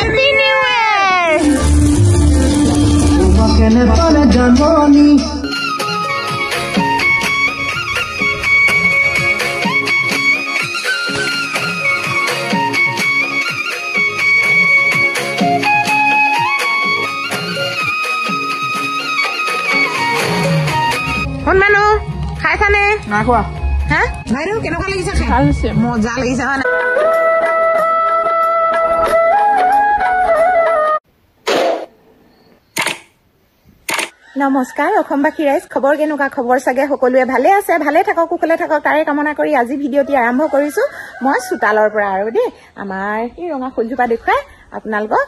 Happy New Year! Hon manu, khaisa ne? Na khwa. Ha? Nairu kenuka lagise? Khalse. Moja lagise hana. নমস্কাৰ অসমবাসী ৰাইজ খবৰ কেনেকুৱা খবৰ চাগে সকলোৱে ভালে আছে ভালে থাকক কুশলে থাকক তাৰে কামনা কৰি আজি ভিডিঅ'টি আৰম্ভ কৰিছো মই সুতালৰ পৰা আৰু দেই আমাৰ এই ৰঙা ফুলজোপা দেখুৱাই আপোনালোকক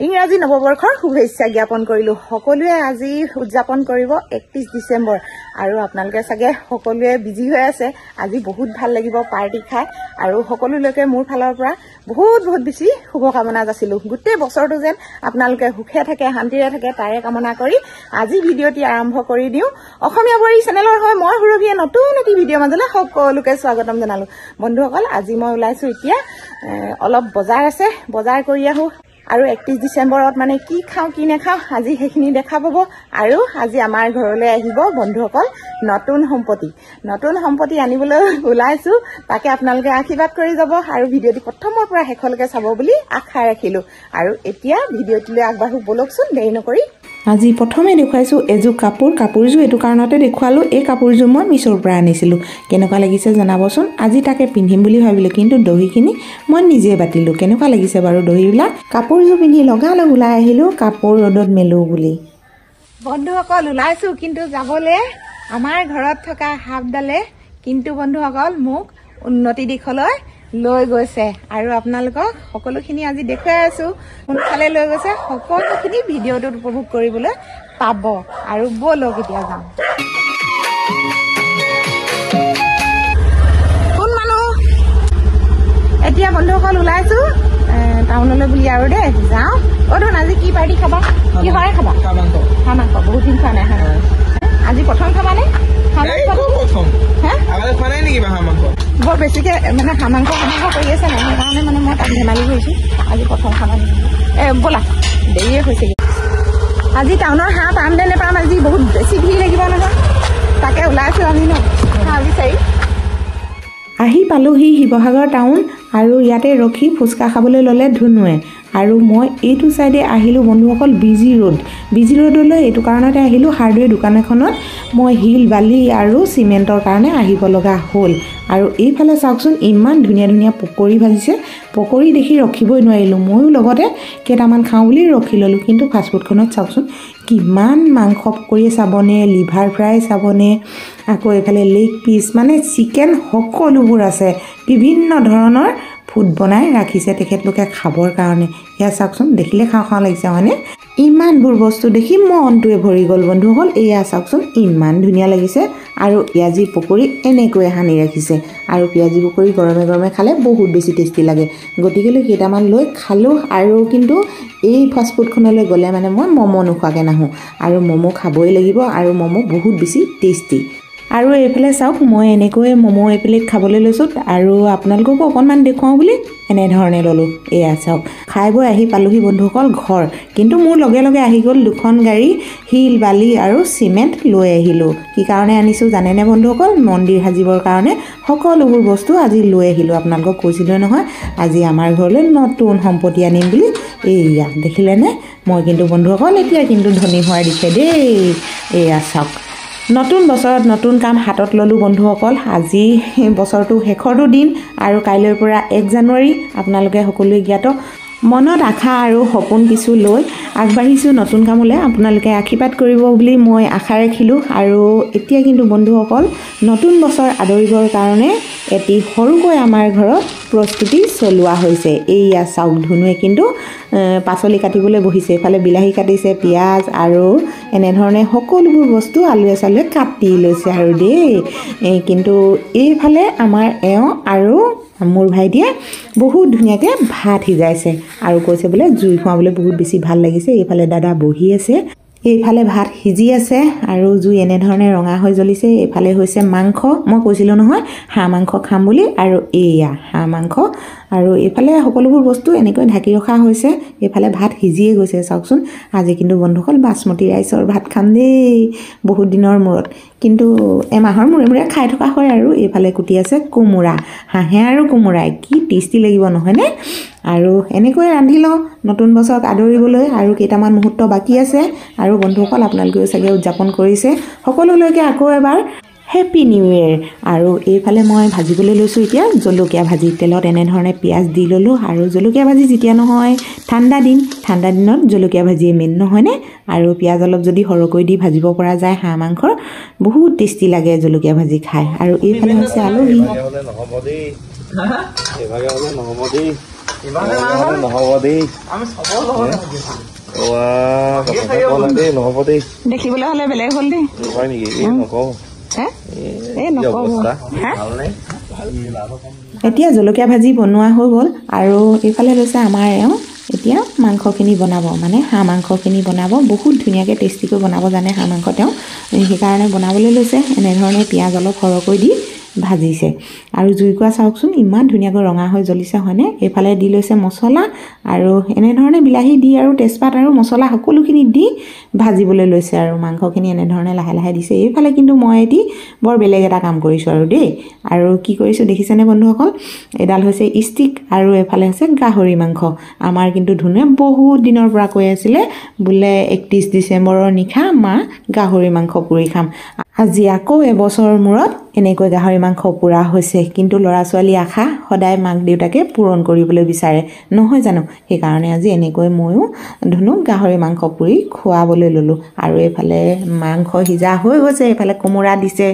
ইংৰাজী নৱবৰ্ষৰ শুভেচ্ছা জ্ঞাপন কৰিলো সকলোৱে আজি উদযাপন কৰিব 31 ডিসেম্বৰ আৰু আপোনালোকে চাগে সকলোৱে বিজি হৈ আছে আজি বহুত ভাল লাগিব পাৰ্টি খাই আৰু সকলোলৈকে মোৰ ফালৰ পৰা বহুত বেছি শুভকামনা যাচিলো গোটেই বছৰটো যেন আপোনালোকে সুখে থাকে শান্তিৰে থাকে তাৰে কামনা কৰি আজি ভিডিঅ'টি আৰম্ভ কৰি দিও অসমীয়া বৰী চেনেলৰ হয় মই হুৰবিয়ে নতুন এটি ভিডিঅ' মাজলে সকলোকে স্বাগতম জনালো বন্ধুসকল আজি মই ওলাইছো এতিয়া অলপ বজাৰ আছে বজাৰ কৰি আহো আৰু 31 ডিসেম্বৰত মানে কি খাও কি নেখাও আজি হেখিনি দেখা পাব আৰু আজি আমাৰ ঘৰলৈ আহিব বন্ধুসকল নতুন সম্পত্তি আনিবলৈ ওলাইছো তাকে আপোনালোকে আশীৰ্বাদ কৰি যাব আৰু ভিডিঅ'টি প্ৰথমৰ পৰা শেষলৈকে চাব বুলি আশা ৰাখিলো আৰু এতিয়া ভিডিঅ'টিলৈ আগবাঢ়ো বলকচোন দেৰি নকৰি আজি প্ৰথমে দেখুৱাইছো এজু কাপোৰজো এটো কাৰণতে দেখুৱালো এই কাপোৰজো মই মিছৰ পৰা আনিছিলো কেনেকুৱা লাগিছে জনাবচোন আজি তাকে পিন্ধিম বুলি ভাবিলো কিন্তু দহিখিনি মই নিজে বাতিলো কেনেকুৱা লাগিছে বাৰু দহিবিলা কাপোৰজো পিন্ধি লগালগ ওলাই আহিলো কাপোৰ ৰদত মেলো বুলি বন্ধুসকল ওলাইছো কিন্তু যাবলে আমাৰ ঘৰত থকা হাফডালে কিন্তু বন্ধুসকল মোক উন্নতি দিশলৈ লৈ গৈছে আৰু আপোনালোকক সকলোখিনি আজি দেখুৱাই আছো কোনফালে লৈ গৈছে সকলোখিনি ভিডিঅ'টোত উপভোগ কৰিবলৈ পাব আৰু বলক এতিয়া যাম কোন মানুহ এতিয়া বন্ধুসকল ওলাইছো টাউনলৈ বুলি আৰু দে যাওঁ অধন আজি কি পাৰ্টি খাবা কি হয় খাবা হামাংক বহুত দিন খোৱা নাই আজি প্ৰথম খাবানে বৰ বেছিকে মানে হামাংক কৰি আছে নাই সেইকাৰণে মানে মই তাক ধেমালি কৰিছো আজি প্ৰথম খাবা ব'লা দেৰিয়ে হৈছে আজি টাউনৰ হাঁহ পাম নে নেপাম আজি বহুত বেছি ভিৰ লাগিব নহয় তাকে ওলাইছো আমি ন হাঁহ বিচাৰি আহি পালোহি শিৱসাগৰ টাউন আৰু ইয়াতে ৰখি ফুচকা খাবলৈ ল'লে ধুনুৱে আৰু মই এইটো সাইডে আহিলো বন্ধুসকল বিজি ৰোডলৈ এইটো কাৰণতে আহিলো হাৰ্ডৱেৰ দোকান এখনত মই হিল বালি আৰু সিমেন্টৰ কাৰণে আহিব লগা হ'ল আৰু এইফালে চাওকচোন ইমান ধুনীয়া পকৰি ভাজিছে পকৰি দেখি ৰখিবই নোৱাৰিলো ময়ো লগতে কেটামান খাওঁ বুলি ৰখি ললো কিন্তু ফাষ্টফুডখনত চাওকচোন কিমান মাংস পকৰি চাবনে লিভাৰ ফ্ৰাই চাবনে আকৌ এফালে লেগ পিস মানে চিকেন সকলোবোৰ আছে বিভিন্ন ধৰণৰ ফুড বনাই ৰাখিছে তেখেতলোকে খাবৰ কাৰণে ইয়া চাওকচোন দেখিলে খাওঁ লাগিছে মানে ইমানবোৰ বস্তু দেখি মনটোৱে ভৰি গ'ল বন্ধুসকল এয়া চাওকচোন ইমান ধুনীয়া লাগিছে আৰু পিয়াজি পকৰি এনেকৈ হানি ৰাখিছে আৰু পিয়াজি পকৰি গৰমে খালে বহুত বেছি টেষ্টি লাগে গতিকে কেইটামান লৈ খালো আৰু কিন্তু এই ফাষ্ট ফুডখনলৈ গ'লে মানে মই মমো নোখোৱাকে নাহো আৰু মমো খাবই লাগিব আৰু মমো বহুত বেছি টেষ্টি আৰু এইফালে চাওক মই এনেকৈ মমো এপ্লেট খাবলৈ লৈছো আৰু আপোনালোককো অকণমান দেখুৱাও বুলি এনে ধৰণে ললো এয়া চাওক খাই বৈ আহি পালোহি বন্ধুসকল ঘৰ কিন্তু মোৰ লগে আহি গ'ল দুখন গাড়ী হিল বালি আৰু সিমেন্ট লৈ আহিলো কি কাৰণে আনিছো জানেনে বন্ধুসকল মন্দিৰ সাজিবৰ কাৰণে সকলোবোৰ বস্তু আজি লৈ আহিলো আপোনালোকক কৈছিলো নহয় আজি আমাৰ ঘৰলৈ নতুন সম্পত্তি আনিম বুলি এয়া দেখিলেনে মই কিন্তু বন্ধুসকল এতিয়া কিন্তু ধনী হোৱাৰ দিছে দেই এয়া চাওক নতুন বছৰত নতুন কাম হাতত ললো বন্ধুসকল আজি বছৰটো শেষৰটো দিন আৰু কাইলৈৰ পৰা 1 জানুৱাৰী আপোনালোকে সকলোৱে জ্ঞাত মনত আশা আৰু সপোন কিছু লৈ আগবাঢ়িছো নতুন কামলৈ আপোনালোকে আশীৰ্বাদ কৰিব বুলি মই আশা ৰাখিলো আৰু এতিয়া কিন্তু বন্ধুসকল নতুন বছৰ আদৰিবৰ কাৰণে এটি সৰুকৈ আমাৰ ঘৰত প্ৰস্তুতি চলোৱা হৈছে এইয়া চাওক ধুনুৱে কিন্তু পাচলি কাটিবলৈ বহিছে এফালে বিলাহী কাটিছে পিয়াজ আৰু এনে ধৰণে সকলোবোৰ বস্তু আলুৱে চালুৱে কাটি লৈছে আৰু দেই কিন্তু এইফালে আমাৰ আৰু মোৰ ভাইটিয়ে বহুত ধুনীয়াকৈ ভাত সিজাইছে আৰু কৈছে বোলে জুই খোৱাবলৈ বহুত বেছি ভাল লাগিছে এইফালে দাদা বহি আছে এইফালে ভাত সিজি আছে আৰু জুই এনেধৰণে ৰঙা হৈ জ্বলিছে এইফালে হৈছে মাংস মই কৈছিলোঁ নহয় হাঁহ মাংস খাম বুলি আৰু এয়া হাঁহ মাংস আৰু এইফালে সকলোবোৰ বস্তু এনেকৈ ঢাকি ৰখা হৈছে এইফালে ভাত সিজিয়ে গৈছে চাওকচোন আজি কিন্তু বন্ধুসকল বাসমতি ৰাইচৰ ভাত খাম দেই বহুত দিনৰ মূৰত কিন্তু এমাহৰ মূৰে মূৰে খাই থকা হয় আৰু এইফালে কুটি আছে কোমোৰা হাঁহে আৰু কোমোৰাই কি টেষ্টি লাগিব নহয়নে আৰু এনেকৈ ৰান্ধি লওঁ নতুন বছৰক আদৰিবলৈ আৰু কেইটামান মুহূৰ্ত বাকী আছে আৰু বন্ধুসকল আপোনালোকেও চাগে উদযাপন কৰিছে সকলোলৈকে আকৌ এবাৰ হেপী নিউ ইয়েৰ আৰু এইফালে মই ভাজিবলৈ লৈছোঁ এতিয়া জলকীয়া ভাজি তেলত এনেধৰণে পিঁয়াজ দি ল'লোঁ আৰু জলকীয়া ভাজি যেতিয়া নহয় ঠাণ্ডা দিনত জলকীয়া ভাজিয়ে মেইন নহয়নে আৰু পিঁয়াজ অলপ যদি সৰহকৈ দি ভাজিব পৰা যায় হাঁহ মাংসৰ বহুত টেষ্টি লাগে জলকীয়া ভাজি খাই আৰু এইফালে হৈছে আলহী দেখিবলৈ হ'লে বেলেগ হ'ল দেই এতিয়া জলকীয়া ভাজি বনোৱা হৈ গ'ল আৰু এইফালে লৈছে আমাৰ এওঁ এতিয়া মাংসখিনি বনাব মানে হাঁহ মাংসখিনি বনাব বহুত ধুনীয়াকৈ টেষ্টিকৈ বনাব জানে হাঁহ মাংস তেওঁ সেইকাৰণে বনাবলৈ লৈছে এনেধৰণে পিঁয়াজ অলপ সৰহকৈ দি ভাজিছে আৰু জুইকুৰা চাওকচোন ইমান ধুনীয়াকৈ ৰঙা হৈ জ্বলিছে হয়নে এইফালে দি লৈছে মছলা আৰু এনেধৰণে বিলাহী দি আৰু তেজপাত আৰু মছলা সকলোখিনি দি ভাজিবলৈ লৈছে আৰু মাংসখিনি এনেধৰণে লাহে লাহে দিছে এইফালে কিন্তু মই এটি বৰ বেলেগ এটা কাম কৰিছোঁ আৰু দেই আৰু কি কৰিছোঁ দেখিছেনে বন্ধুসকল এডাল হৈছে ষ্টিক আৰু এইফালে হৈছে গাহৰি মাংস আমাৰ কিন্তু ধুনুৱে বহুত দিনৰ পৰা কৈ আছিলে বোলে 31 ডিচেম্বৰৰ নিশা মা গাহৰি মাংস পুৰি খাম আজি আকৌ এবছৰৰ মূৰত এনেকৈ গাহৰি মাংস পুৰা হৈছে কিন্তু ল'ৰা ছোৱালী আশা সদায় মাক দেউতাকে পূৰণ কৰিবলৈ বিচাৰে নহয় জানো সেইকাৰণে আজি এনেকৈ ময়ো ধুনুক গাহৰি মাংস পুৰি খুৱাবলৈ ল'লোঁ আৰু এইফালে মাংস সিজা হৈ গৈছে এইফালে কোমোৰা দিছে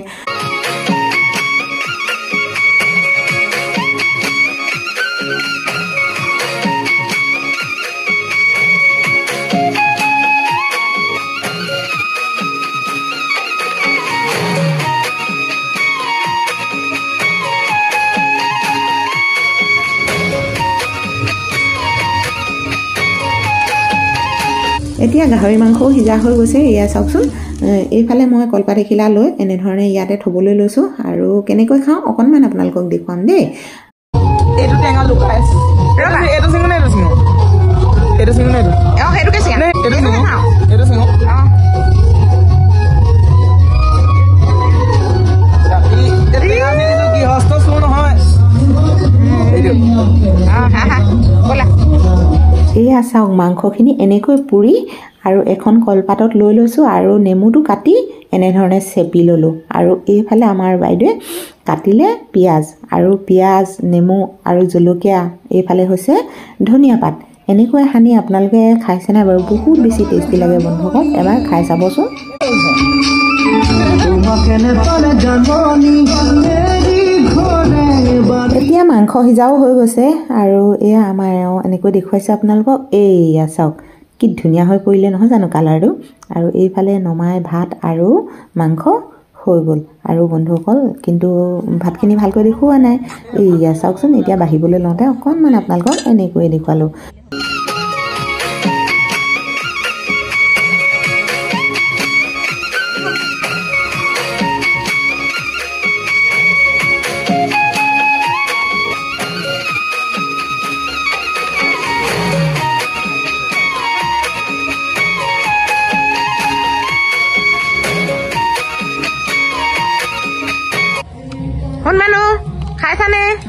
এতিয়া গাহৰি মাংসও সিজা হৈ গৈছে এয়া চাওকচোন এইফালে মই কলপাত এখিলা লৈ এনেধৰণে ইয়াতে থ'বলৈ লৈছোঁ আৰু কেনেকৈ খাওঁ অকণমান আপোনালোকক দেখুৱাম দেই এইটো টেঙা লুকাই আছে এইটো চিঙো নে এইটো চিঙো এইটো চিঙো নে সেইটোকে চিঙা এইটো চিঙো এইটো চিঙো কি হস্ত চুৰ নহয় এয়া চাওক মাংসখিনি এনেকৈ পুৰি আৰু এখন কলপাতত লৈ লৈছোঁ আৰু নেমুটো কাটি এনেধৰণে চেপি ল'লোঁ আৰু এইফালে আমাৰ বাইদেৱে কাটিলে পিঁয়াজ নেমু আৰু জলকীয়া এইফালে হৈছে ধনিয়া পাত এনেকৈ সানি আপোনালোকে খাইছেনে বাৰু বহুত বেছি টেষ্টি লাগে বন্ধুসকল এবাৰ খাই চাবচোন এতিয়া মাংস সিজাও হৈ গৈছে আৰু এয়া আমাৰ এওঁ এনেকৈ দেখুৱাইছে আপোনালোকক এয়া চাওক কি ধুনীয়া হৈ পৰিলে নহয় জানো কালাৰটো আৰু এইফালে নমাই ভাত আৰু মাংস হৈ গ'ল আৰু বন্ধুসকল কিন্তু ভাতখিনি ভালকৈ দেখুওৱা নাই এয়া চাওকচোন এতিয়া বাঢ়িবলৈ লওঁতে অকণমান আপোনালোকক এনেকৈয়ে দেখুৱালোঁ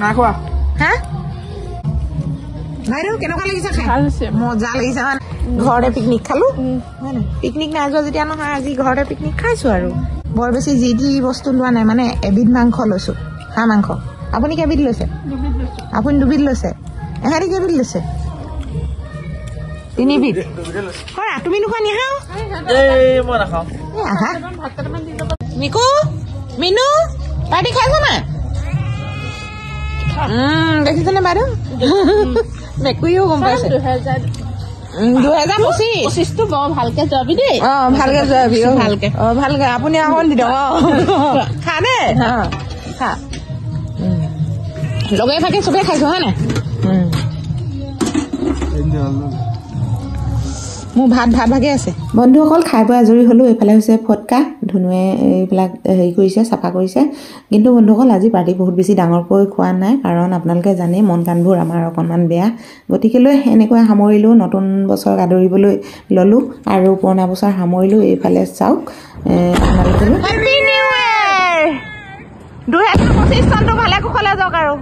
নাখোৱা হা বাইদেউ কেনেকুৱা লাগিছে খাই মজা লাগিছে মানে ঘৰতে পিকনিক খালো পিকনিক নাই যোৱা যেতিয়া নহয় আজি ঘৰতে পিকনিক খাইছো আৰু বৰ বেছি যি যি বস্তু লোৱা নাই মানে এবিধ মাংস লৈছো হাঁহ মাংস আপুনি কেইবিধ লৈছে আপুনি দুবিধ লৈছে এহেঁতি কেইবিধ লৈছে তিনিবিধ হয় তুমি নোখোৱা নিহাও মিকু মিনু পাৰ্টি খাইছ নাই দেখিছেনে বাইদেউ মেকুৰীও গম পাইছে 2025 বৰ ভালকে যাবি দেই ভালকে যাবি ভালকে ভালকে আপুনি অকণ দি দিয়ক খা দে খা লগে থাকে চবে খাইছো হয় নাই মোৰ ভাত ভাগে আছে বন্ধুসকল খাই বৈ আজৰি হ'লো এইফালে হৈছে ফটকা ধুনুৱে এইবিলাক হেৰি কৰিছে চাফা কৰিছে কিন্তু বন্ধুসকল আজি পাৰ্টি বহুত বেছি ডাঙৰকৈ খোৱা নাই কাৰণ আপোনালোকে জানে মন কানবোৰ আমাৰ অকণমান বেয়া গতিকে লৈ এনেকৈ সামৰিলোঁ নতুন বছৰ আদৰিবলৈ ল'লোঁ আৰু পুৰণা বছৰ সামৰিলোঁ এইফালে চাওক আপোনালোকে হেপী নিউ ইয়েৰ 2025 চনটো ভালে কুশলে যাওক আৰু